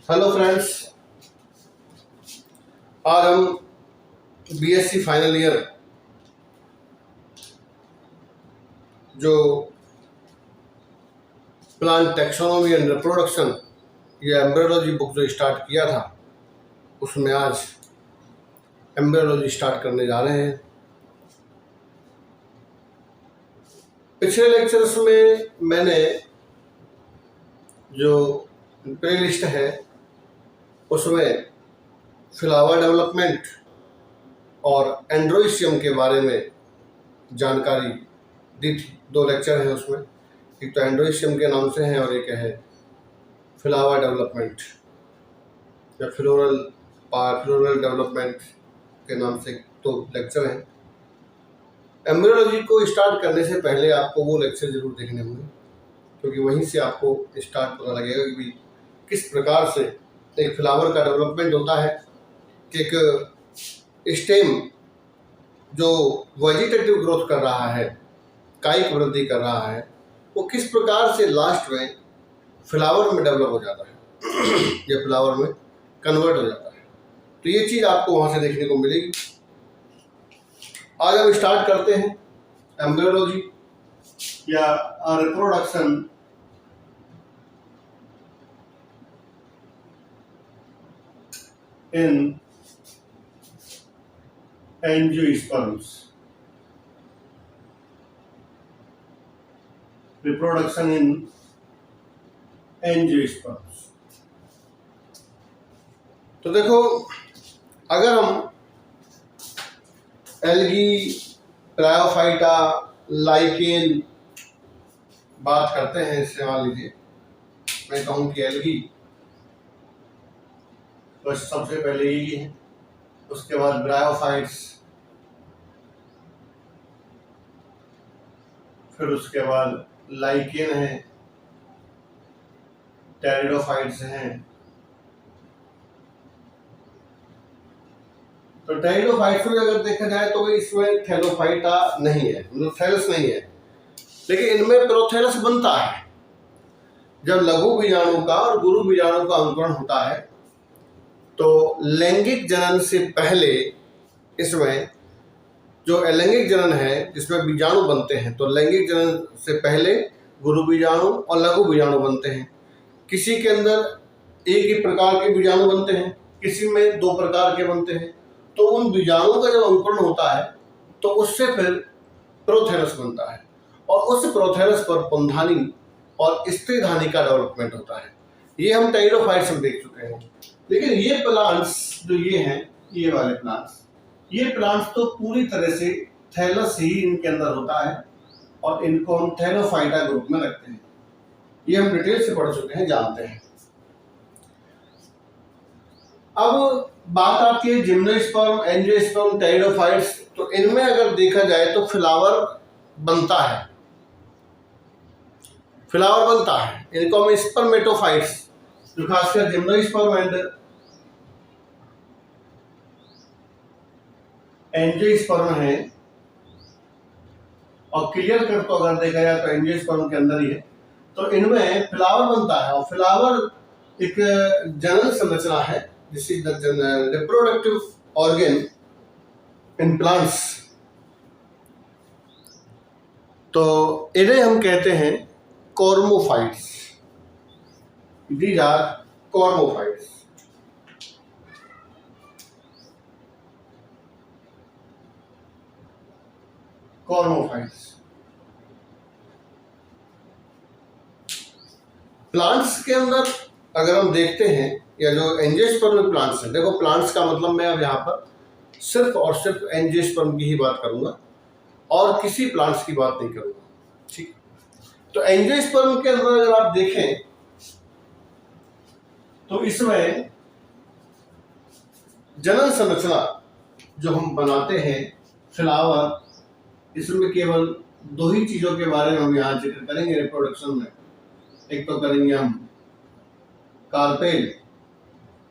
Hello friends, आज हम BSc final year जो प्लांट टैक्सोनॉमी एंड रिप्रोडक्शन ये एम्ब्रियोलॉजी बुक जो स्टार्ट किया था उसमें आज एम्ब्रियोलॉजी स्टार्ट करने जा रहे हैं। पिछले लेक्चर्स में मैंने जो प्ले लिस्ट है उसमें फ्लावर डेवलपमेंट और एंड्रोइशियम के बारे में जानकारी दी थी। 2 लेक्चर हैं उसमें, एक तो एंड्रोइशियम के नाम से है और एक है फ्लावर डेवलपमेंट या फ्लोरल डेवलपमेंट के नाम से 2 लेक्चर हैं। एम्ब्रियोलॉजी को स्टार्ट करने से पहले आपको वो लेक्चर जरूर देखने होंगे, क्योंकि वहीं से आपको स्टार्ट पता लगेगा कि भी किस प्रकार से एक फ्लावर का डेवलपमेंट होता है, कि एक स्टेम जो वेजिटेटिव ग्रोथ कर रहा है, कायिक वृद्धि कर रहा है, वो किस प्रकार से लास्ट में फ्लावर में डेवलप हो जाता है या फ्लावर में कन्वर्ट हो जाता है। तो ये चीज़ आपको वहाँ से देखने को मिलेगी। आज हम स्टार्ट करते हैं एम्ब्रियोलॉजी या reproduction in angiosperms. Reproduction in angiosperms. तो देखो, अगर हम एल्गी, ब्रायोफाइटा, लाइकेन बात करते हैं, इससे मान लीजिए मैं कहूँ कि एल्गी तो सबसे पहले यही है, उसके बाद ब्रायोफाइट्स, फिर उसके बाद लाइकेन है, टेरिडोफाइट्स हैं। तो टेरिडोफाइट्स में अगर देखा जाए तो इसमें थैलोफाइटा नहीं है, मतलब थैलस नहीं है, लेकिन इनमें प्रोथैलस बनता है। जब लघु बीजाणु का और गुरु बीजाणु का अंकुरण होता है तो लैंगिक जनन से पहले इसमें जो अलैंगिक जनन है जिसमें बीजाणु बनते हैं, तो लैंगिक जनन से पहले गुरु बीजाणु और लघु बीजाणु बनते हैं। किसी के अंदर एक ही प्रकार के बीजाणु बनते हैं, किसी में 2 प्रकार के बनते हैं। तो उन बीजाणुओं का जब अंकुरण होता है तो उससे फिर प्रोथैलस बनता है, और उस प्रोथैलस पर पुंधानी और स्त्रीधानी का डेवलपमेंट होता है। ये हम टेरिडोफाइट्स में देख चुके हैं। लेकिन ये प्लांट्स जो ये हैं, ये वाले प्लांट्स, ये प्लांट्स तो पूरी तरह से थैलस ही इनके अंदर होता है और इनको हम थैलोफाइटा ग्रुप में रखते हैं। ये हम डिटेल से पढ़ चुके हैं, जानते हैं। अब बात आती है जिम्नोस्पर्म, एंजियोस्पर्म, टेरिडोफाइट्स। तो इनमें अगर देखा जाए तो फ्लावर बनता है, फ्लावर बनता है। इनको हम स्पर्मेटोफाइट्स, जो खासकर जिम्नोस्पर्म एंड एंजियोस्पर्म है, और क्लियर कर तो अगर देखा जाए तो एंजियोस्पर्म के अंदर ही है, तो इनमें फ्लावर बनता है। और फ्लावर एक जनन संरचना है, this is the reproductive organ in plants. तो इन्हें हम कहते हैं cormophytes. These are cormophytes. Cormophytes plants के अंदर अगर हम देखते हैं, या जो एंजियोस्पर्म प्लांट्स हैं, देखो प्लांट्स का मतलब मैं अब यहाँ पर सिर्फ और सिर्फ एंजियोस्पर्म की ही बात करूंगा और किसी प्लांट्स की बात नहीं करूंगा, ठीक। तो एंजियोस्पर्म के अंदर अगर आप देखें तो इसमें जनन संरचना जो हम बनाते हैं फ्लावर, इसमें केवल 2 ही चीजों के बारे में हम यहाँ जिक्र करेंगे रिप्रोडक्शन में। एक तो करेंगे हम कार्पेल,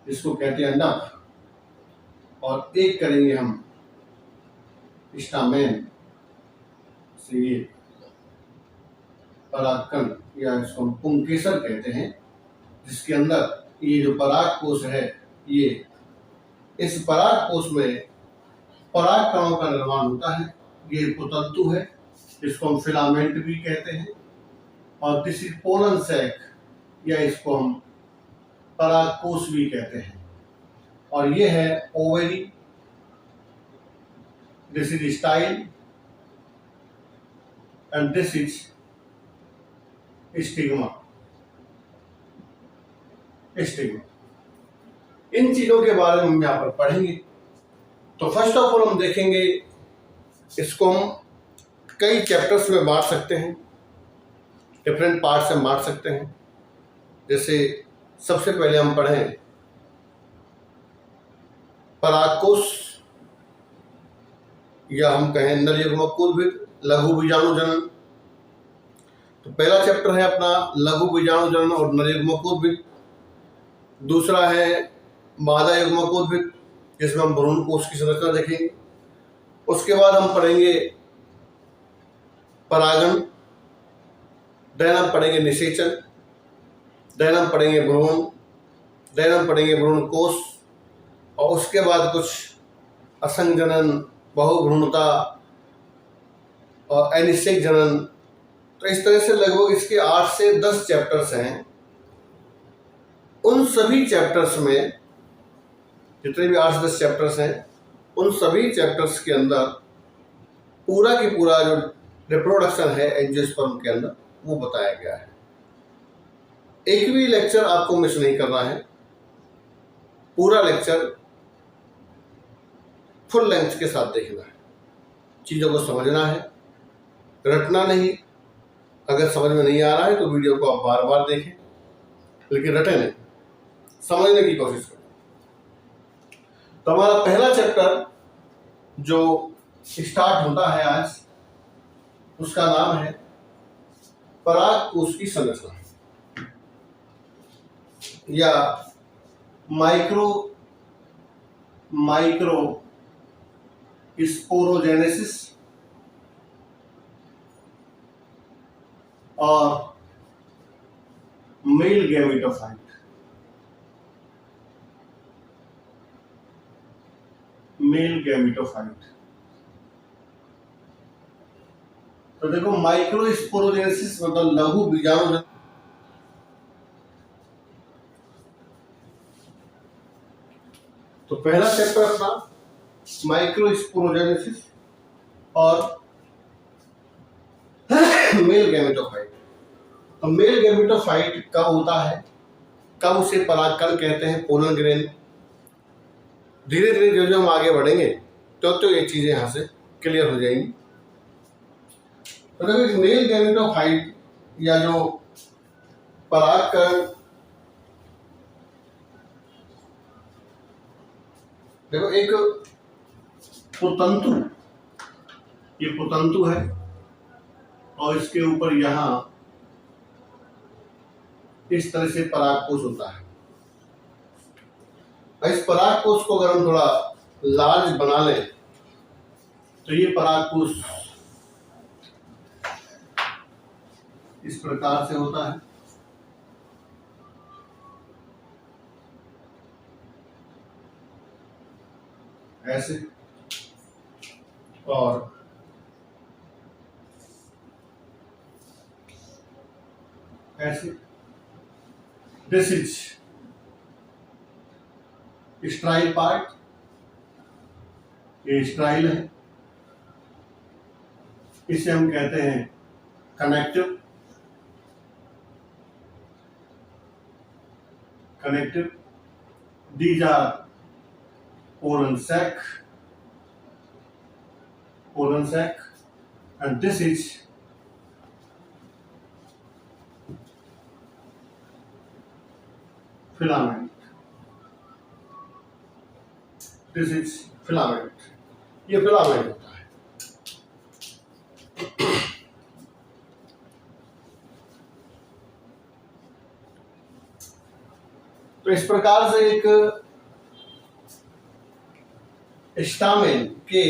जिसको कहते हैं अंडक, और एक करेंगे हम स्टामेन से ये परागकण, या इसको हम पुंकेसर कहते हैं, जिसके अंदर ये जो पराग कोश है, ये इस पराग कोश में पराग कणों का निर्माण होता है। ये पुतंतु है, इसको हम फिलामेंट भी कहते हैं। और दिस इज पोलन सैक, या इसको हम पराग कोश भी कहते हैं। और ये है ovary, this is style and this is stigma. इन चीजों के बारे में हम यहाँ पर पढ़ेंगे। तो फर्स्ट ऑफ ऑल हम देखेंगे, इसको हम कई चैप्टर्स में बांट सकते हैं, डिफरेंट पार्ट्स में बांट सकते हैं। जैसे सबसे पहले हम पढ़ें परागकोश, या हम कहें नरयुग्मकोद्भिद लघु बीजाणु जनन। तो पहला चैप्टर है अपना लघु बीजाणु जनन और नरयुग्मकोद्भिद। दूसरा है मादा युग्मकोद्भिद, जिसमें हम भ्रूण कोश की संरचना देखेंगे। उसके बाद हम पढ़ेंगे परागन, देन हम पढ़ेंगे निषेचन, देन हम पढ़ेंगे भ्रूण, देन हम पढ़ेंगे भ्रूण कोश, और उसके बाद कुछ असंजनन, बहुभ्रूणता और अनिषेक जनन। तो इस तरह से लगभग इसके 8 से 10 चैप्टर्स हैं। उन सभी चैप्टर्स में, जितने भी 8 से 10 चैप्टर्स हैं, उन सभी चैप्टर्स के अंदर पूरा की पूरा जो रिप्रोडक्शन है एंजियोस्पर्म के अंदर, वो बताया गया है। एक भी लेक्चर आपको मिस नहीं करना है, पूरा लेक्चर फुल लेंथ के साथ देखना है, चीज़ों को समझना है, रटना नहीं। अगर समझ में नहीं आ रहा है तो वीडियो को आप बार बार देखें, लेकिन रटे नहीं, समझने की कोशिश करें। तो हमारा पहला चैप्टर जो स्टार्ट होता है आज, उसका नाम है पराग कोश की संरचना, या माइक्रो स्पोरोजेनेसिस और मेल गैमेटोफाइट। तो देखो, माइक्रो स्पोरोजेनेसिस मतलब लघु बीजाणु जनन। तो पहला चैप्टर अपना माइक्रो स्पोरोजेनेसिस और मेल गैमेटोफाइट। तो मेल गैमेटोफाइट कब होता है, कब उसे परागकण कहते हैं, पोलन ग्रेन। धीरे धीरे जो हम आगे बढ़ेंगे तो ये चीजें यहां से क्लियर हो जाएंगी। तो देखो, मेल गैमेटोफाइट या जो परागकण, देखो एक पुतंतु, ये पुतंतु है और इसके ऊपर यहां इस तरह से परागकोश होता है। इस परागकोश को अगर हम थोड़ा लार्ज बना लें तो ये परागकोश इस प्रकार से होता है। ऐसे, और ऐसे। दिस इज स्ट्राइल पार्ट, ये स्ट्राइल है, इसे हम कहते हैं connective. These are pollen sac, and this is filament. ये फिलामेंट होता है। तो इस प्रकार से एक स्टामेन के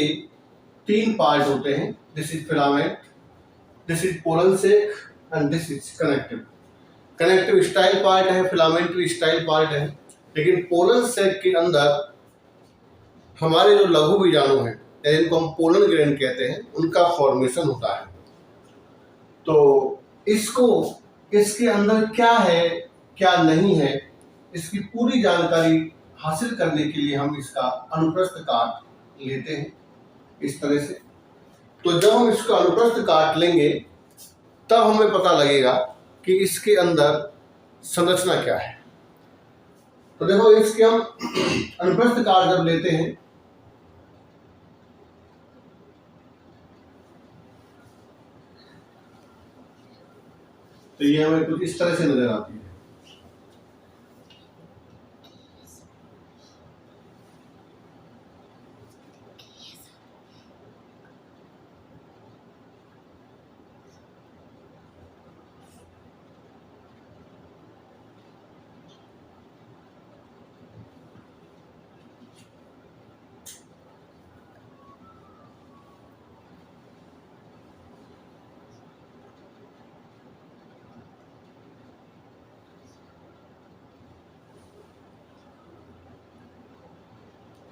3 पार्ट होते हैं। This is filament, this is pollen sac and this is connective. Connective style part है, फिलामेंट्री स्टाइल पार्ट है। लेकिन पोलन सैक के अंदर हमारे जो लघु बीजाणु हैं, जिनको हम पोलन ग्रेन कहते हैं, उनका फॉर्मेशन होता है। तो इसके अंदर क्या है क्या नहीं है, इसकी पूरी जानकारी हासिल करने के लिए हम इसका अनुप्रस्थ काट लेते हैं इस तरह से। तो जब हम इसका अनुप्रस्थ काट लेंगे तब हमें पता लगेगा कि इसके अंदर संरचना क्या है। तो देखो, इसके हम अनुप्रस्थ काट जब लेते हैं तो ये हमें कुछ इस तरह से नजर आती है।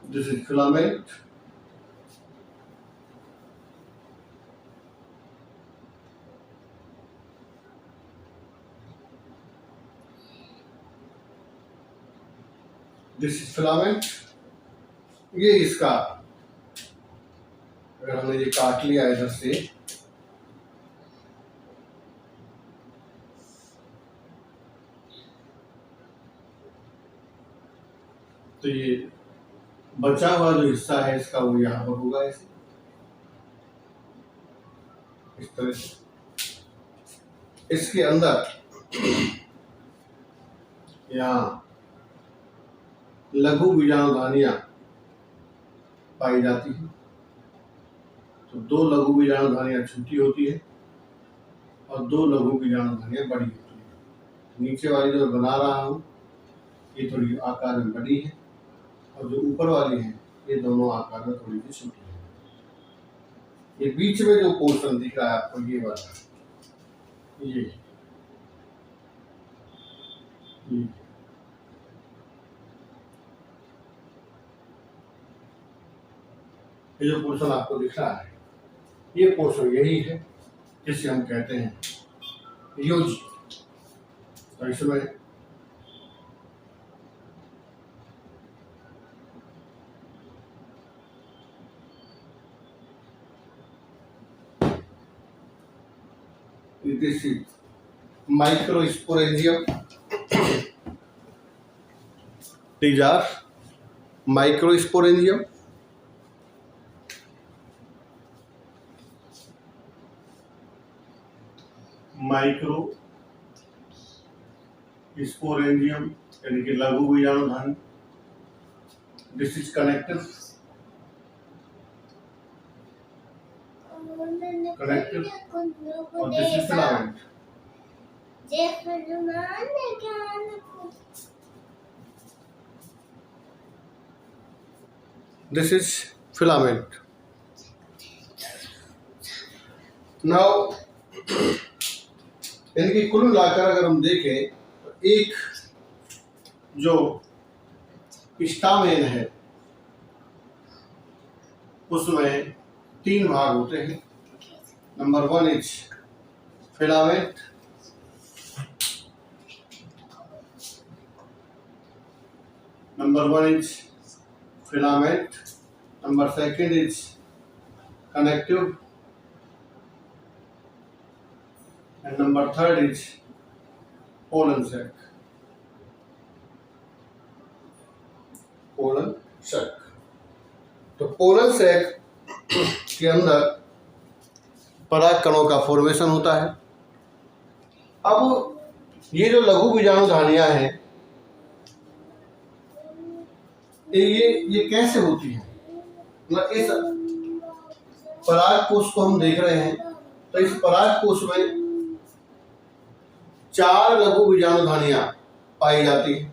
This is filament. This is filament. ये इसका, अगर हमने ये काट लिया इधर से, तो ये बचा हुआ जो हिस्सा है इसका वो यहाँ पर होगा ऐसे, इस तरह से। इसके अंदर यहाँ लघु बीजाणु धानियां पाई जाती है। तो दो लघु बीजाणु धानियां छोटी होती है और दो लघु बीजाणु धानियां बड़ी होती है। नीचे वाली जो बना रहा हूँ ये थोड़ी आकार में बड़ी है और जो ऊपर वाली है ये दोनों आकार में थोड़ी सी छोटी है। ये बीच में जो पोर्शन दिख रहा है आपको, ये वाला, ये जो पोर्शन आपको दिख रहा है, ये पोर्शन यही है जिसे हम कहते हैं योजी। तो इसमें this is microsporangium. These are microsporangium. Microsporangium यानी कि लघु बीजाणु धानी। This is connective. और this is filament. This is filament. Now इनकी कुल मिलाकर अगर हम देखें तो एक जो स्टामेन है उसमें 3 भाग होते हैं। Number 1 is filament, number 1 is filament, number 2 is connective, and number 3 is pollen sac. pollen sac. तो पोलन सैक के अंदर पराग कणों का फॉर्मेशन होता है। अब ये जो लघु बीजाणु धानियां हैं ये कैसे होती है, मतलब इस पराग कोश को हम देख रहे हैं तो इस पराग कोश में 4 लघु बीजाणु धानियां पाई जाती है।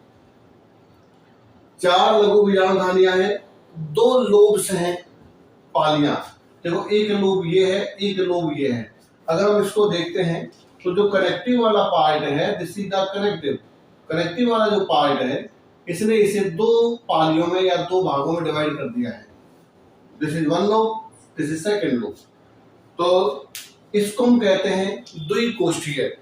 4 लघु बीजाणु धानियां हैं, 2 लोब्स हैं, पालियां। देखो एक लोब ये है, एक लोब ये है। अगर हम इसको देखते हैं तो जो कनेक्टिव वाला पार्ट है, दिस इज द कनेक्टिव वाला जो पार्ट है, इसने इसे दो पालियों में या दो भागों में डिवाइड कर दिया है। This is one lobe, this is second lobe. तो इसको हम कहते हैं द्विकोष्ठीय।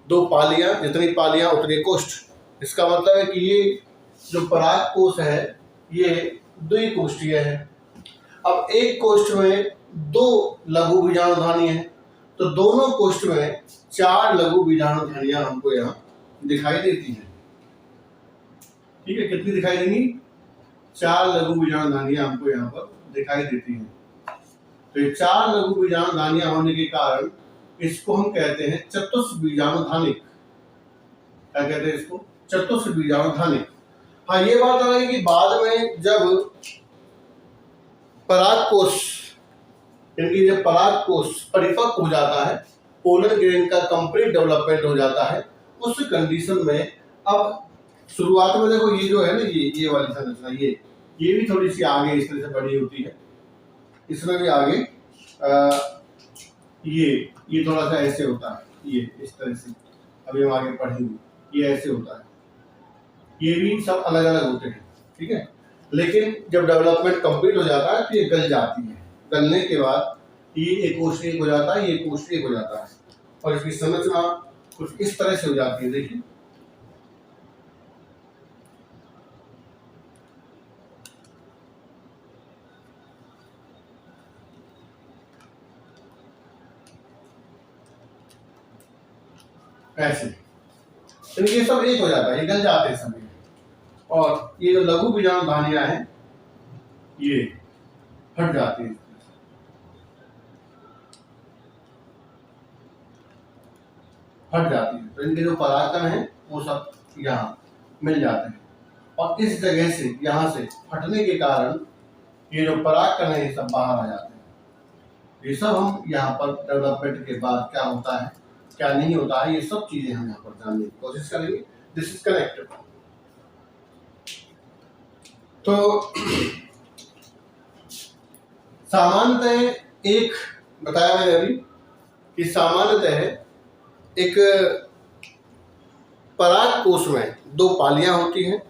दो पालियां, जितनी पालियां उतने कोष्ठ। इसका मतलब है कि ये जो पराग कोश है ये द्विकोष्ठीय है। अब एक कोष्ठ में दो लघु बीजाणुधानी है, तो दोनों कोष्ठ में 4 लघु बीजाणुधानियां हमको यहाँ दिखाई देती हैं। ठीक है, कितनी दिखाई देंगी? 4 लघु बीजाणुधानियां हमको यहाँ पर दिखाई देती हैं। तो ये 4 लघु बीजाणुधानियां होने के कारण इसको हम कहते हैं चतुष्क बीजाणुधानिक। क्या कहते हैं इसको? चतुष्क बीजाणुधानिक। हाँ, ये बात आ रही कि बाद में जब परागकोश, यानी जब परागकोश परिपक्व हो जाता है, पोलन ग्रेन का कंप्लीट डेवलपमेंट हो जाता है, उस कंडीशन में अब शुरुआत में देखो ये जो है ना, ये वाली संरचना, ये भी थोड़ी सी आगे इस तरह से बड़ी होती है, इसमें भी आगे ये थोड़ा सा ऐसे होता है, ये इस तरह से, अभी हम आगे पढ़ेंगे, ये ऐसे होता है। ये भी सब अलग अलग होते हैं, ठीक है। लेकिन जब डेवलपमेंट कंप्लीट हो जाता है तो ये गल जाती है। गलने के बाद ये एक कोष्ठ एक हो जाता है, ये कोष्ठ एक हो जाता है, और इसकी संरचना कुछ इस तरह से हो जाती है। देखिए, ऐसे ये सब एक हो जाता है, ये गल जाते हैं सभी। और ये जो लघु बीजाणुधानियां हैं ये हट जाती है, हट जाती है। तो इनके जो परागकण हैं वो सब यहाँ मिल जाते हैं, और इस जगह से, यहाँ से हटने के कारण ये जो परागकण है ये सब बाहर आ जाते हैं। ये सब हम यहाँ पर डेवलपमेंट के बाद क्या होता है क्या नहीं होता है, ये सब चीजें हम यहाँ पर जानने की कोशिश करेंगे। This is connected. तो सामान्यतः एक बताया मैंने अभी कि सामान्यतः एक परागकोश में 2 पालियां होती हैं,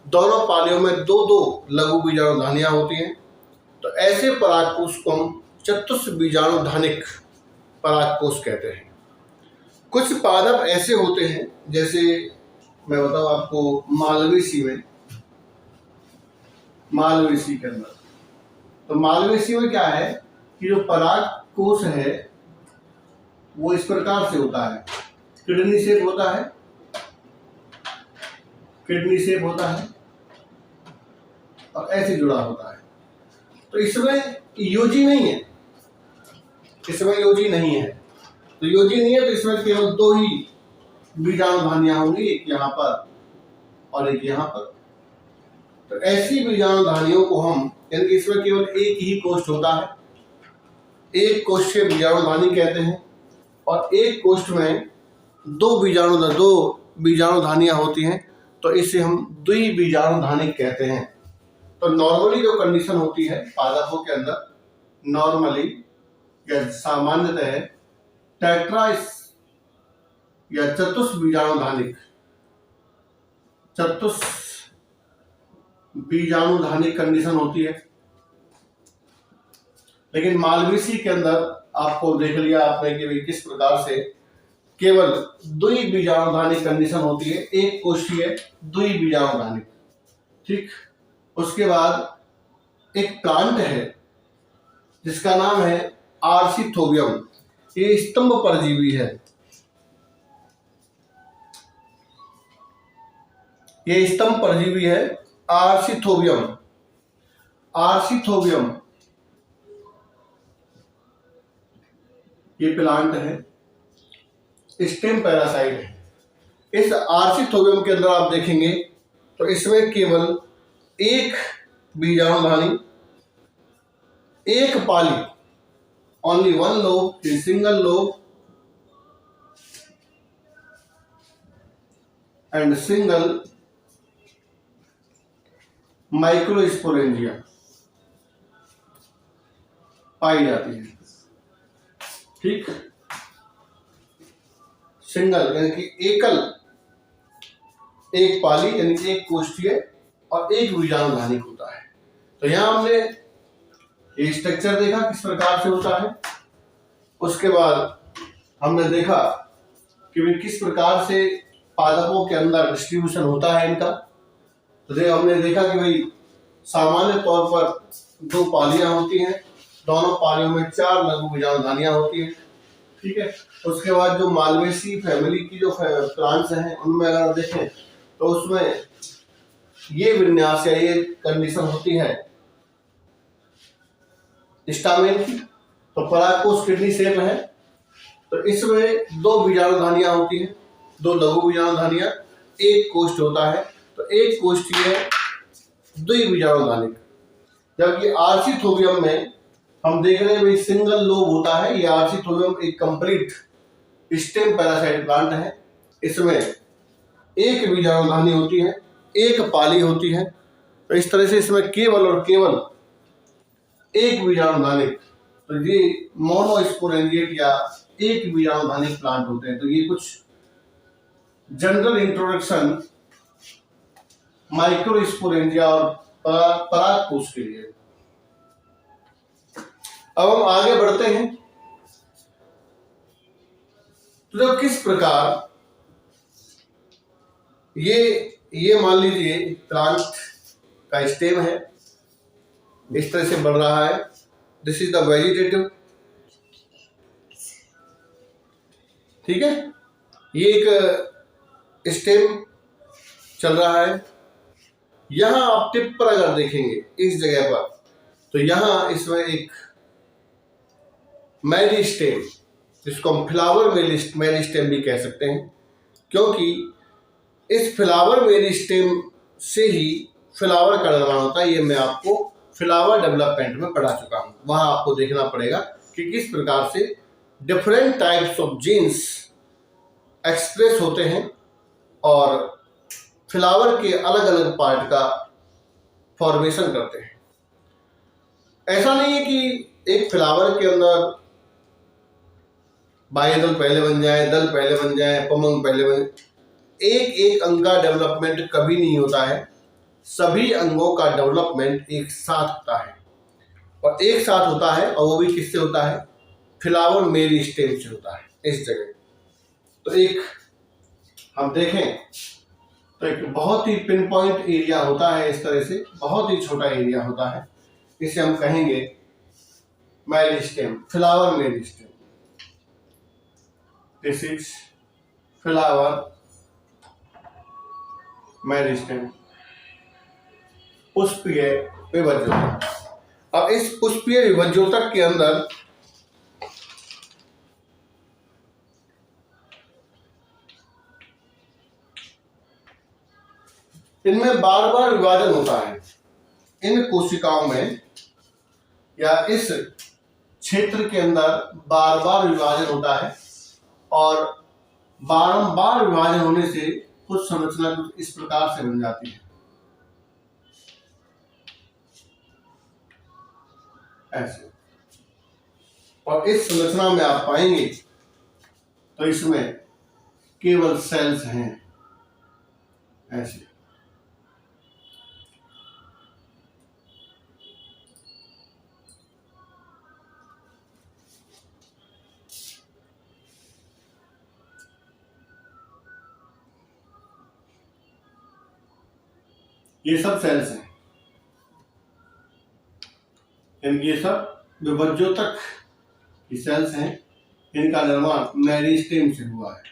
दोनों पालियों में 2-2 लघु बीजाणुधानियां होती हैं। तो ऐसे परागकोश को हम चतुष्क बीजाणुधानिक परागकोश कहते हैं। कुछ पादप ऐसे होते हैं, जैसे मैं बताऊं आपको, मालवेसी में, मालवेसी के अंदर, तो मालवेसी में क्या है कि जो परागकोश है वो इस प्रकार से होता है, किडनी शेप होता है, किडनी शेप होता है और ऐसे जुड़ा होता है। तो इसमें योजी नहीं है, इसमें योजी नहीं है। तो योजी नहीं है तो इसमें केवल 2 ही बीजाणुधानियां होंगी, एक यहाँ पर और एक यहाँ पर। तो ऐसी बीजाणुधानियों को हम, यानी कि इसमें केवल एक ही कोष्ठ होता है, एक कोष्ठ के बीजाणुधानी कहते हैं, और एक कोष्ठ में 2 बीजाणुधानियां होती हैं, तो इसे हम द्विबीजाणुधानिक कहते हैं। तो नॉर्मली जो कंडीशन होती है पादपों के अंदर, नॉर्मली या सामान्यतः टेट्राइस या चतुष्क बीजाणुधानिक कंडीशन होती है। लेकिन मालवेसी के अंदर आपको देख लिया आपने कि किस प्रकार से केवल द्विबीजाणुधानिक कंडीशन होती है, एक कोशीय द्विबीजाणुधानिक। ठीक, उसके बाद एक प्लांट है जिसका नाम है आर्सिथोबियम। ये स्तंभ परजीवी है, ये स्तंभ परजीवी है, आर्सिथोबियम। आर्सिथोबियम ये प्लांट है, स्टेम पैरासाइट है। इस आर्सिथोबियम के अंदर आप देखेंगे तो इसमें केवल एक बीजाणुधानी, एक पाली, only 1 lobe, single lobe and single microsporangia पाई जाती है। ठीक, सिंगल यानी कि एकल, एक पाली यानी कि एक कोष्ठीय और एक बीजाणुधानिक होता है। तो यहाँ हमने ये स्ट्रक्चर देखा किस प्रकार से होता है। उसके बाद हमने देखा कि वे किस प्रकार से पादपों के अंदर डिस्ट्रीब्यूशन होता है इनका। तो हमने देखा कि भाई सामान्य तौर पर 2 पालियां होती हैं, दोनों पालियों में 4 लघु बीजाणुधानियां होती हैं। ठीक है। उसके बाद जो मालवेसी फैमिली की जो प्लांट्स हैं उनमें अगर देखें तो उसमें ये विन्यास या ये कंडीशन होती है स्टामेन की। तो परागकोश किडनी शेप है, तो इसमें 2 बीजाणुधानियां होती हैं, 2 लघु बीजाणुधानियां, एक कोष्ठ होता है। तो एक कोष्ठीय 2 बीजाणुधानिक। जबकि आर्चिथोबियम में हम देख रहे हैं भाई सिंगल लोब होता है। ये आर्चिथोबियम एक कंप्लीट स्टेम पैरासाइट प्लांट है। इसमें एक बीजाणुधानी होती है, एक पाली होती है। तो इस तरह से इसमें केवल और केवल एक बीजाणुधानिक, तो ये मोनोस्पोरेंजिएट या एक बीजाणुधानिक प्लांट होते हैं। तो ये कुछ जनरल इंट्रोडक्शन माइक्रोस्पोरेंजिया और परागकोश के लिए। अब हम आगे बढ़ते हैं। तो जब किस प्रकार ये मान लीजिए प्लांट का स्टेम है, इस तरह से बढ़ रहा है। This is the vegetative. ठीक है। ये एक स्टेम चल रहा है। यहां आप टिप पर अगर देखेंगे इस जगह पर, तो यहां इसमें एक मेरिस्टेम, जिसको हम फ्लावर मेरिस्टेम भी कह सकते हैं, क्योंकि इस फ्लावर मेरिस्टेम से ही फ्लावर का निर्माण होता है। ये मैं आपको फ्लावर डेवलपमेंट में पढ़ा चुका हूं। वहां आपको देखना पड़ेगा कि किस प्रकार से different types of genes express होते हैं और फ्लावर के अलग अलग पार्ट का फॉर्मेशन करते हैं। ऐसा नहीं है कि एक फ्लावर के अंदर बाह्यदल पहले बन जाए, दल पहले बन जाए, पमंग पहले बन जाए। एक एक अंग का डेवलपमेंट कभी नहीं होता है। सभी अंगों का डेवलपमेंट एक साथ होता है, और एक साथ होता है, और वो भी किससे होता है? फ्लावर मेरिस्टेम से होता है। इस जगह तो एक हम देखें तो एक बहुत ही पिन पॉइंट एरिया होता है। इस तरह से बहुत ही छोटा एरिया होता है, इसे हम कहेंगे meristem, flower meristem. This is flower meristem, पुष्पीय विभज्योतक। अब इस पुष्पीय विभज्योतक के अंदर इनमें बार बार विभाजन होता है। इन कोशिकाओं में या इस क्षेत्र के अंदर बार बार विभाजन होता है, और बारंबार विभाजन होने से कुछ संरचना कुछ इस प्रकार से बन जाती है, ऐसे। और इस संरचना में आप पाएंगे तो इसमें केवल सेल्स हैं, ऐसे। ये सब सेल्स हैं, यानी ये सब विभज्योतक की सेल्स हैं। इनका निर्माण मेरिस्टेम से हुआ है।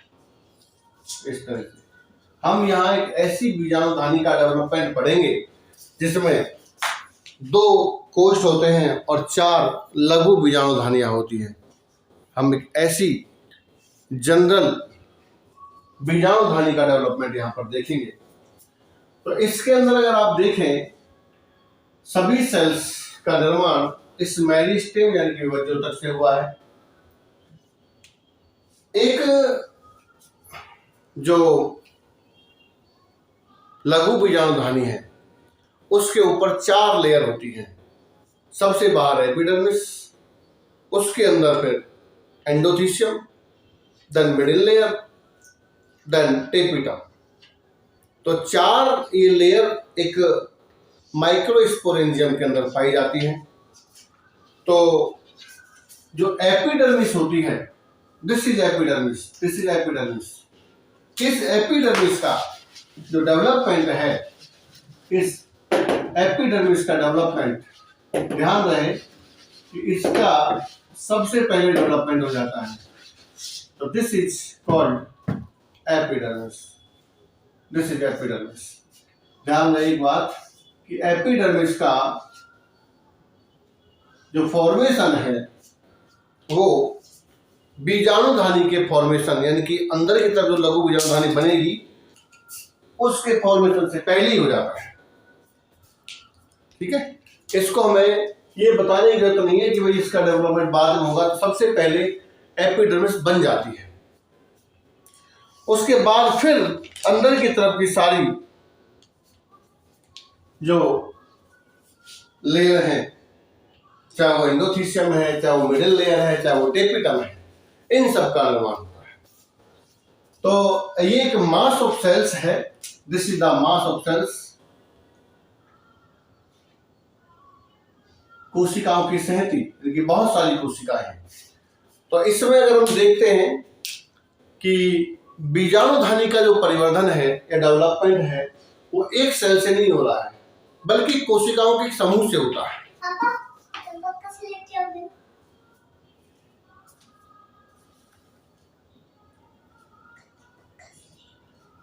इस तरह से हम यहाँ एक ऐसी बीजाणुधानी का डेवलपमेंट पढ़ेंगे जिसमें 2 कोष्ठ होते हैं और 4 लघु बीजाणुधानियां होती हैं। हम एक ऐसी जनरल बीजाणुधानी का डेवलपमेंट यहाँ पर देखेंगे। तो इसके अंदर अगर आप देखें, सभी सेल्स का निर्माण इस मेरिस्टेम यानी कि विभज्योतक से हुआ है। एक जो लघु बीजाणुधानी है उसके ऊपर 4 लेयर होती हैं। सबसे बाहर एपिडर्मिस, उसके अंदर फिर endothecium, then middle layer, then tapetum. तो 4 ये लेयर एक माइक्रोस्पोरेंजियम के अंदर पाई जाती है। तो जो एपिडर्मिस होती है, दिस इज एपिडर्मिस। इस एपिडर्मिस का जो डेवलपमेंट है, इस एपिडर्मिस का डेवलपमेंट, ध्यान रहे कि इसका सबसे पहले डेवलपमेंट हो जाता है। तो this is called epidermis. This is epidermis. ध्यान रहे एक बात कि एपिडर्मिस का जो फॉर्मेशन है वो बीजाणुधानी के फॉर्मेशन, यानी कि अंदर की तरफ जो लघु बीजाणुधानी बनेगी उसके फॉर्मेशन से पहले ही हो जाता है। ठीक है, इसको हमें ये बताने की जरूरत नहीं है कि भाई इसका डेवलपमेंट बाद में होगा। तो सबसे पहले एपिडर्मिस बन जाती है, उसके बाद फिर अंदर की तरफ की सारी जो लेयर है, चाहे वो एंडोथीसियम है, चाहे वो मिडिल लेयर है, चाहे वो टेपिटम है, इन सब का निर्माण होता है। तो ये एक मास ऑफ सेल्स है। This is the mass of cells. कोशिकाओं की सहती, क्योंकि बहुत सारी कोशिकाएं हैं। तो इसमें अगर हम देखते हैं कि बीजाणुधानी का जो परिवर्धन है या डेवलपमेंट है वो एक सेल से नहीं हो रहा है, बल्कि कोशिकाओं के समूह से होता है।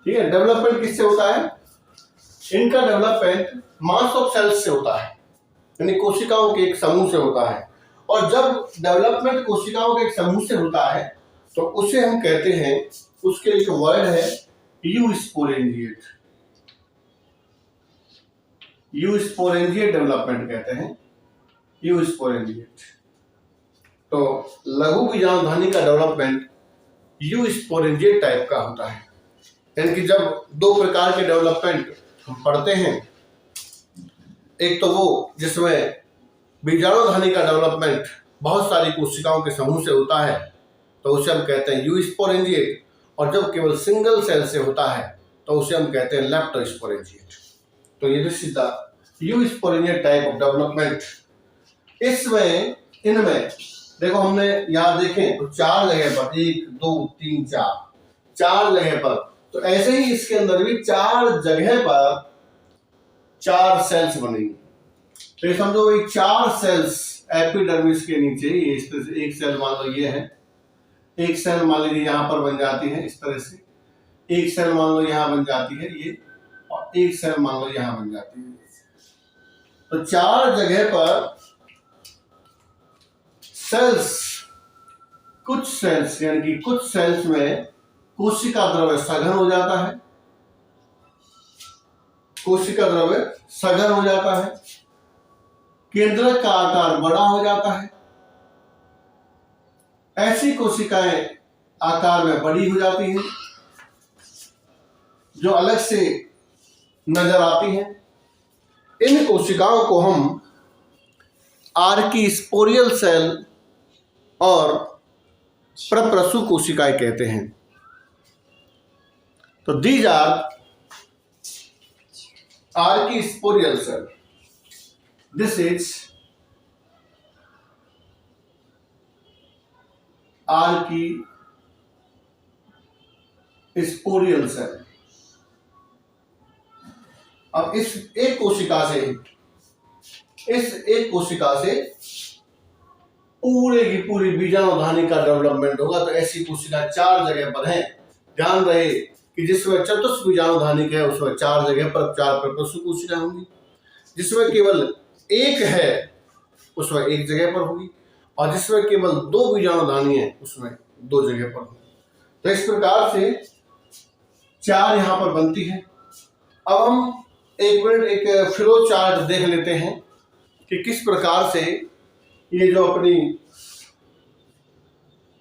ठीक है, डेवलपमेंट किससे होता है? इनका डेवलपमेंट मास ऑफ सेल्स से होता है, यानी कोशिकाओं के एक समूह से होता है। और जब डेवलपमेंट कोशिकाओं के एक समूह से होता है तो उसे हम कहते हैं, उसके एक वर्ड है यूस्पोरेंजिएट। यूस्पोरेंजिएट डेवलपमेंट कहते हैं, यूस्पोरेंजिएट। तो लघु बीजाणुधानी का डेवलपमेंट यूस्पोरेंजिएट टाइप का होता है। यानी कि जब 2 प्रकार के डेवलपमेंट हम पढ़ते हैं, एक तो वो जिसमें बीजाणुधानी का डेवलपमेंट बहुत सारी कोशिकाओं के समूह से होता है तो उसे हम कहते हैं यूस्पोरेंजिएट, और जब केवल सिंगल सेल से होता है तो उसे हम कहते हैं लेप्टोस्पोरेंजिएट। तो ये this is the eusporangiate type of development. इसमें इनमें देखो, हमने यहाँ देखें तो 4 जगह पर, 1 2 3 4 जगह पर, तो ऐसे ही इसके अंदर भी 4 जगह पर 4 सेल्स बनेंगी। तो ये समझो ये 4 सेल्स एपिडर्मिस के नीचे, ये इस तरह से एक सेल मान लो ये है, एक सेल मान लीजिए यहाँ पर बन जाती है इस तरह से, एक सेल मान लो यहाँ बन जाती है ये, और एक सेल मान लो यहाँ बन जाती है। तो 4 जगह पर सेल्स, कुछ सेल्स यानी कि कुछ सेल्स में कोशिका द्रव्य सघन हो जाता है, कोशिका द्रव्य सघन हो जाता है, केंद्रक का आकार बड़ा हो जाता है। ऐसी कोशिकाएं आकार में बड़ी हो जाती हैं जो अलग से नजर आती हैं। इन कोशिकाओं को हम आर्कीस्पोरियल सेल और प्रप्रसु कोशिकाएं कहते हैं। तो these are archesporial cell. This is archesporial cell. अब इस एक कोशिका से पूरे की पूरी बीजाणुधानी का डेवलपमेंट होगा। तो ऐसी कोशिका 4 जगह पर है। ध्यान रहे कि जिसमें चतुष्क बीजाणुधानी है उसमें 4 जगह पर 4 प्रप्रसु कोशिकाएं होंगी, जिसमें केवल एक है उसमें 1 जगह पर होगी, और जिसमें केवल 2 बीजाणुधानी है उसमें 2 जगह पर होगी। तो इस प्रकार से 4 यहां पर बनती है। अब हम एक मिनट एक फ्लो चार्ट देख लेते हैं कि किस प्रकार से ये जो अपनी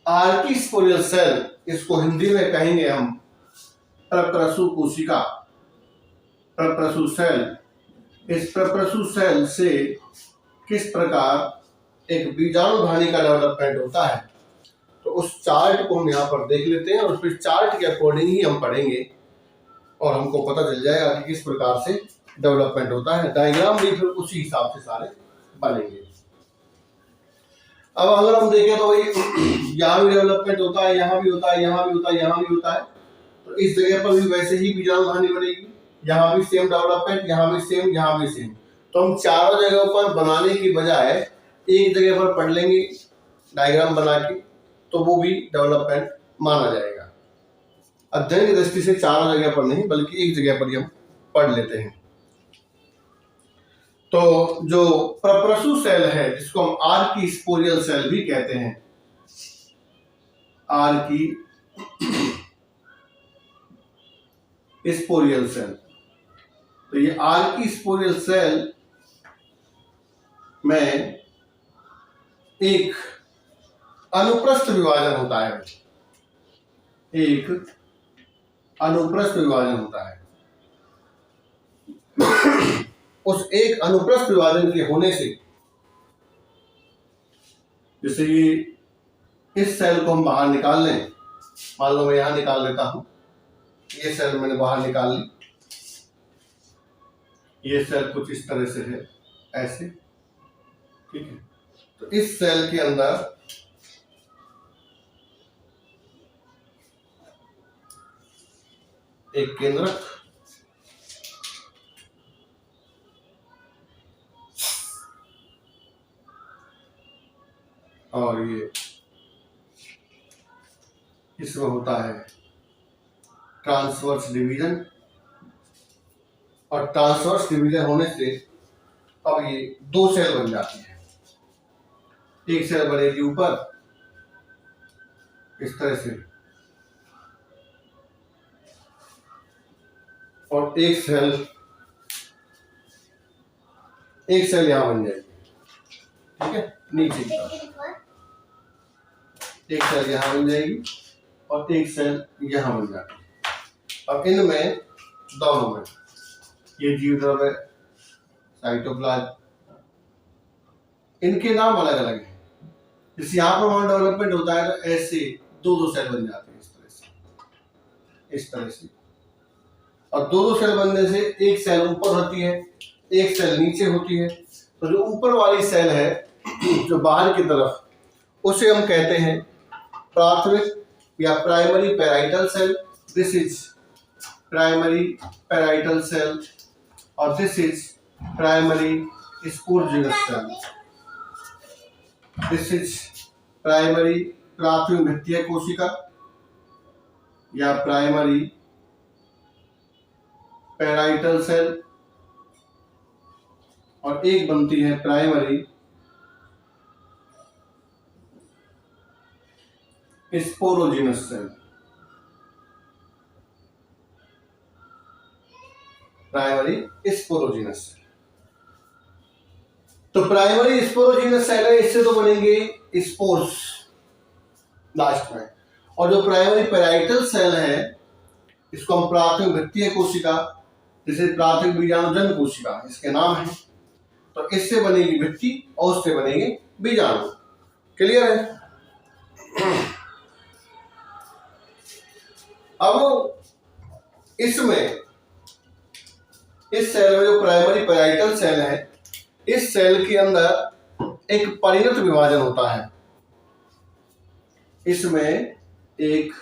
आर्कीस्पोरियल सेल, इसको हिंदी में कहेंगे हम प्रप्रसु कोशिका, प्रप्रसु सेल, इस प्रप्रसु सेल से किस प्रकार एक बीजाणुधानी का डेवलपमेंट होता है। तो उस चार्ट को हम यहाँ पर देख लेते हैं और फिर चार्ट के अकॉर्डिंग ही हम पढ़ेंगे और हमको पता चल जाएगा कि किस प्रकार से डेवलपमेंट होता है। डायग्राम भी फिर उसी हिसाब से सारे बनेंगे। अब अगर हम देखें तो वही यहाँ भी डेवलपमेंट होता है, यहाँ भी होता है, यहाँ भी होता है, यहाँ भी होता है, तो इस जगह पर भी वैसे ही बीजाणु कहानी बनेगी। यहाँ भी सेम डेवलपमेंट, यहाँ भी सेम, यहाँ भी सेम। तो हम चारों जगहों पर बनाने की बजाय एक जगह पर पढ़ लेंगे डायग्राम बना के, तो वो भी डेवलपमेंट माना जाएगा। अध्ययन की दृष्टि से चारों जगह पर नहीं बल्कि एक जगह पर ही हम पढ़ लेते हैं। तो जो प्रप्रसु सेल है जिसको हम आर्की स्पोरियल सेल भी कहते हैं, आर्की स्पोरियल सेल, तो ये आर्की स्पोरियल सेल में एक अनुप्रस्थ विभाजन होता है, एक अनुप्रस्थ विभाजन होता है। उस एक अनुप्रस्थ विभाजन के होने से, जैसे कि इस सेल को हम बाहर निकाल लें, मान लो मैं यहां निकाल लेता हूं, ये सेल मैंने बाहर निकाल ली, ये सेल कुछ इस तरह से है, ऐसे, ठीक है। तो इस सेल के अंदर एक केंद्रक और ये इसमें होता है ट्रांसवर्स डिवीजन, और ट्रांसवर्स डिवीजन होने से अब ये दो सेल बन जाती है। एक सेल बनेगी ऊपर इस तरह से, और एक सेल यहां बन जाएगी, ठीक है, नीचे की तरफ एक सेल यहां बन जाएगी और एक सेल यहां बन जाती है। अब इनमें दोनों में ये जीवद्रव है, साइटोप्लाज्म, इनके नाम अलग अलग हैं। जैसे यहाँ पर वहां डेवलपमेंट होता है तो ऐसे दो सेल बन जाते हैं, इस तरह से, इस तरह से, और दो सेल बनने से एक सेल ऊपर होती है, एक सेल नीचे होती है। तो जो ऊपर वाली सेल है जो बाहर की तरफ, उसे हम कहते हैं प्राथमिक या primary parietal cell. This is primary parietal cell और this is primary sporogenous cell. This is primary प्राथमिक भित्तीय कोशिका या प्राइमरी पैराइटल सेल, और एक बनती है primary sporogenous cell. Primary sporogenous cell, तो प्राइमरी स्पोरोजिनस सेल है, इससे तो बनेंगे स्पोर्स लास्ट में। और जो प्राइमरी पैराइटल सेल है इसको हम प्राथमिक भित्तीय कोशिका, जिसे प्राथमिक बीजाणुजन्य कोशिका इसके नाम है, तो इससे बनेगी भित्ति और उससे बनेगी बीजाणु। क्लियर है? अब इसमें इस सेल में जो प्राइमरी पैराइटल सेल है, इस सेल के अंदर एक परिणत विभाजन होता है। इसमें एक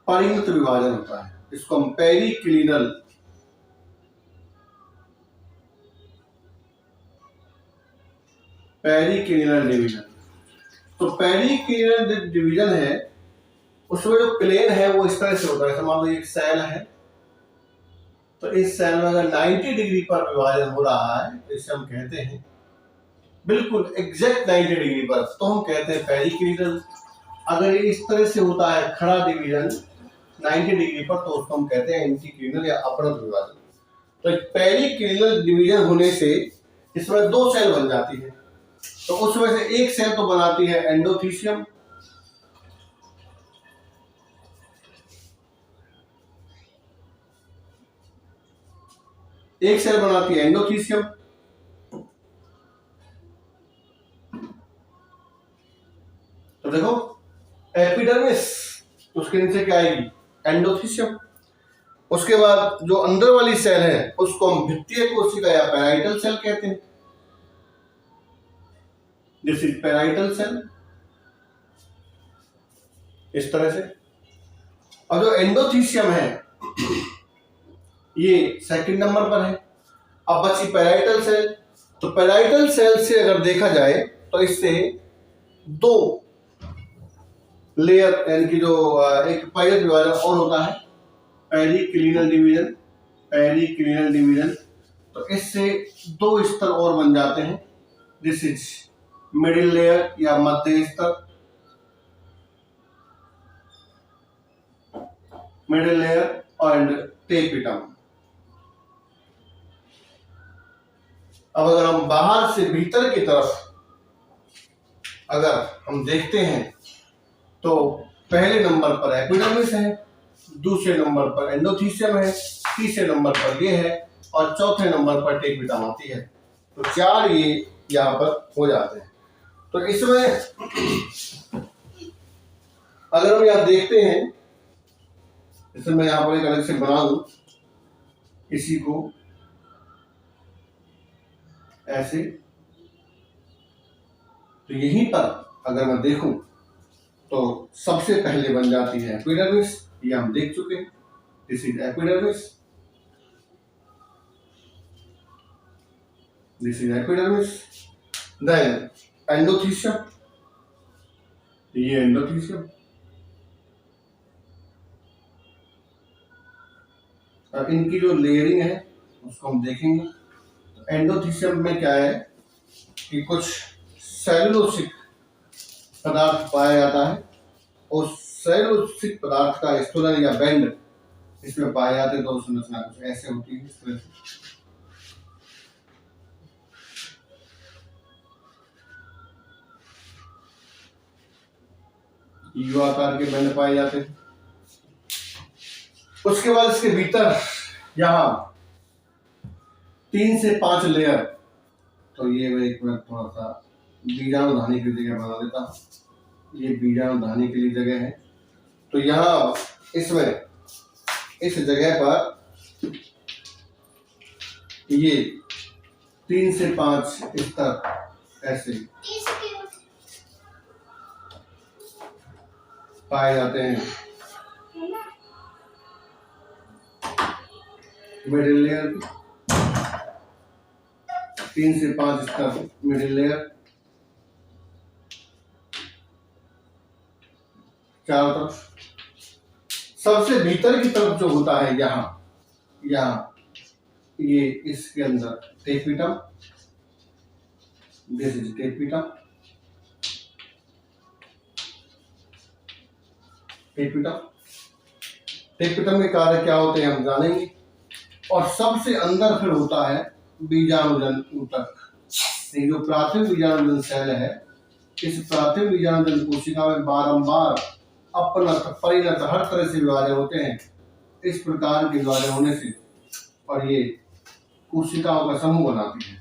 परिणत विभाजन होता है, इसको हम पेरिक्लिनल डिवीजन। तो पेरिक्लिनल डिवीजन है, उसमें जो प्लेन है वो इस तरह से होता है। मान लो एक सेल है, तो इस सेल में अगर 90 डिग्री पर विभाजन हो रहा है तो इसे हम कहते हैं बिल्कुल एग्जैक्ट 90 डिग्री पर, तो हम कहते हैं पेरिक्लिनल। अगर ये इस तरह से होता है खड़ा डिवीजन 90 डिग्री पर, तो उसको हम कहते हैं एंटीक्लिनल या अपरंत विभाजन। तो पेरिक्लिनल डिवीजन होने से इसमें दो सेल बन जाती है, तो उसमें से एक सेल तो बनाती है एंडोथीसियम, एक सेल बनाती है एंडोथीसियम, तो देखो एपिडर्मिस, उसके नीचे क्या आएगी, एंडोथीसियम। उसके बाद जो अंदर वाली सेल है उसको हम भित्तीय कोशिका या पैराइटल सेल कहते हैं। दिस इज पैराइटल सेल, इस तरह से। और जो एंडोथीसियम है ये सेकंड नंबर पर है। अब बची पैराइटल सेल। तो पैराइटल सेल से अगर देखा जाए तो इससे दो लेयर यानी कि जो एक पायलट विभाजन और होता है, पेरिक्लिनल डिवीजन, पेरिक्लिनल डिवीजन। तो इससे दो स्तर और बन जाते हैं। दिस इज मिडिल लेयर या मध्य स्तर, मिडिल लेयर एंड टेपिटम। अब अगर हम बाहर से भीतर की तरफ अगर हम देखते हैं तो पहले नंबर पर एपिडर्मिस है, दूसरे नंबर पर एंडोथीसियम है, तीसरे नंबर पर ये है और चौथे नंबर पर टेपिटम आती है। तो चार ये यहाँ पर हो जाते हैं। तो इसमें अगर हम यहाँ देखते हैं, इसमें मैं यहाँ पर एक अलग से बना दूं इसी को ऐसे, तो यहीं पर अगर मैं देखूं तो सबसे पहले बन जाती है एपिडर्मिस, ये हम देख चुके हैं। This is epidermis, this is epidermis, then endothecium, ये एंडोथीसियम। अब इनकी जो लेयरिंग है उसको हम देखेंगे। तो एंडोथीसियम में क्या है कि कुछ सेलुलोसिक पदार्थ पाया जाता है और सेलुलोसिक पदार्थ का स्टोलन या बैंड इसमें पाए जाते हैं। तो संरचना कुछ ऐसे होती है, इस तरह से। यू आकार के बैंड पाए जाते हैं। उसके बाद इसके भीतर यहाँ 3 से 5 लेयर, तो ये मैं एक मिनट थोड़ा सा बीजाणुधानी की जगह बना देता हूँ। ये बीजाणुधानी के लिए जगह है। तो यहाँ इसमें इस जगह पर ये 3 से 5 स्तर ऐसे पाए जाते हैं। मिडिल लेयर 3 से 5 स्तर, मिडिल लेयर चारों तरफ। सबसे भीतर की तरफ जो होता है यहाँ ये इसके अंदर tapetum, this is tapetum, tapetum. Tapetum के कार्य क्या होते हैं हम जानेंगे। और सबसे अंदर फिर होता है बीजाणुजन ऊतक। जो प्राथमिक बीजाणुजन सेल है, इस प्राथमिक बीजाणुजन कोशिका में बारंबार अपनत परिणत हर तरह से विभाजन होते हैं। इस प्रकार के विभाजन होने से और ये कोशिकाओं का समूह बनाती है।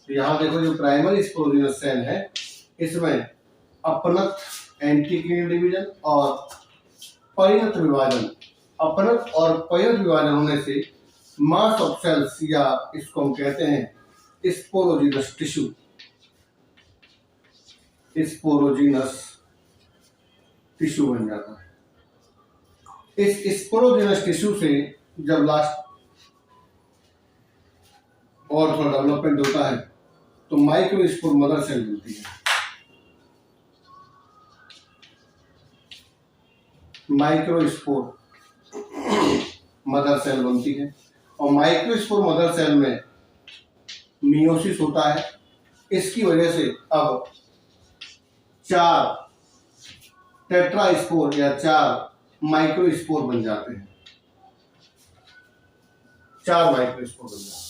तो यहाँ देखो जो प्राइमरी स्पोरोजिनस सेल है इसमें अपनत एंटीक्लिनल डिवीजन और परिणत विभाजन, अपनत और परिणत विभाजन होने से मास ऑफ सेल्स या इसको हम कहते हैं स्पोरोजिनस टिश्यू, स्पोरोजिनस टिश्यू बन जाता है। इस स्पोरोजिनस टिश्यू से जब लास्ट और थोड़ा डेवलपमेंट होता है तो माइक्रोस्पोर मदर सेल बनती है। माइक्रोस्पोर मदर सेल बनती है और माइक्रोस्पोर मदर सेल में मियोसिस होता है। इसकी वजह से अब 4 टेट्रास्पोर या 4 माइक्रोस्पोर बन जाते हैं। 4 माइक्रोस्पोर बन जाते हैं।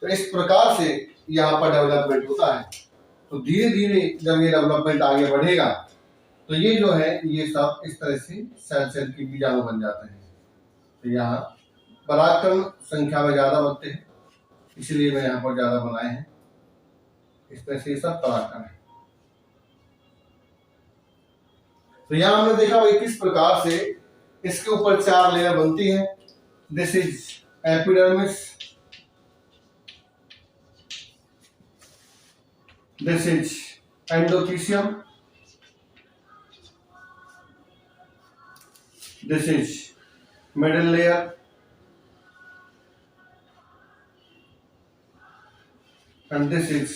तो इस प्रकार से यहाँ पर डेवलपमेंट होता है। तो धीरे धीरे जब ये डेवलपमेंट आगे बढ़ेगा तो ये जो है ये सब इस तरह से सेल की बीजाणु बन जाते हैं। तो यहाँ परागकण संख्या में ज्यादा बनते हैं, इसलिए मैं यहाँ पर ज्यादा बनाए हैं। इस तरह से सब परागकण है। तो यहाँ हमने देखा भाई किस प्रकार से इसके ऊपर 4 लेयर बनती है। This is epidermis, this is endothecium, this is middle layer, and this is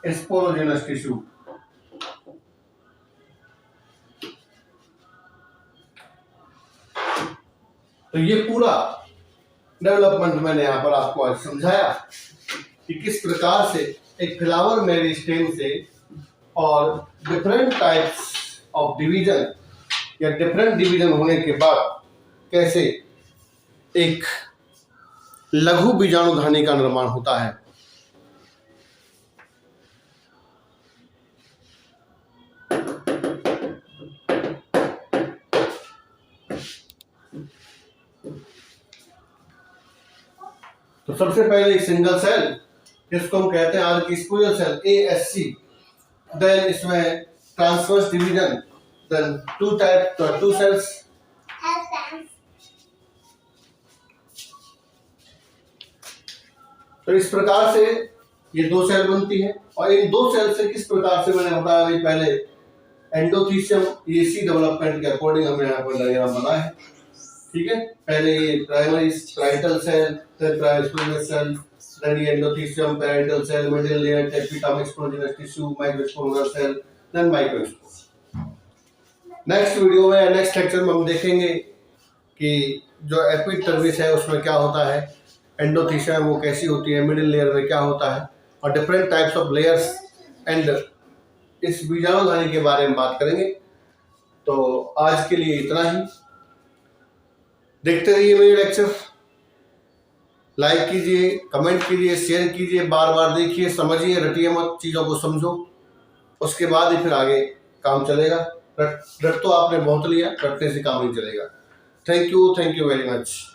sporogenous tissue. तो ये पूरा डेवलपमेंट मैंने यहाँ पर आपको आज समझाया कि किस प्रकार से एक फ्लावर मेरिस्टेम से और डिफरेंट टाइप्स ऑफ डिवीजन या डिफरेंट डिवीजन होने के बाद कैसे एक लघु बीजाणुधानी का निर्माण होता है। तो सबसे पहले एक सिंगल सेल जिसको हम कहते हैं आज की स्क्विरल सेल ASC, देन इसमें transverse division, then two cells, तो इस प्रकार से ये 2 सेल बनती है। और इन 2 सेल से किस प्रकार से मैंने बताया भाई पहले एंडोथीसियम AC डेवलपमेंट के अकॉर्डिंग हमने यहाँ पर डायग्राम बनाया है, ठीक है। पहले ये प्राइमरी पैरेंटल सेल, फिर प्राइमरी सेल, देन ये endothecium, parental cell, middle layer, epidermis, sporogenous tissue, microsporal cell, then microspore. Next video में, नेक्स्ट लेक्चर में हम देखेंगे कि जो एपिडर्मिस है उसमें क्या होता है, एंडोथीसियम वो कैसी होती है, मिडिल लेयर में क्या होता है, और different types of layers and इस बीजाणुधानी के बारे में बात करेंगे। तो आज के लिए इतना ही। देखते रहिए मेरे लेक्चर, लाइक कीजिए, कमेंट कीजिए, शेयर कीजिए, बार बार देखिए, समझिए, रटिए मत, चीज़ों को समझो, उसके बाद ही फिर आगे काम चलेगा। रट तो आपने बहुत लिया, रटने से काम नहीं चलेगा। Thank you very much.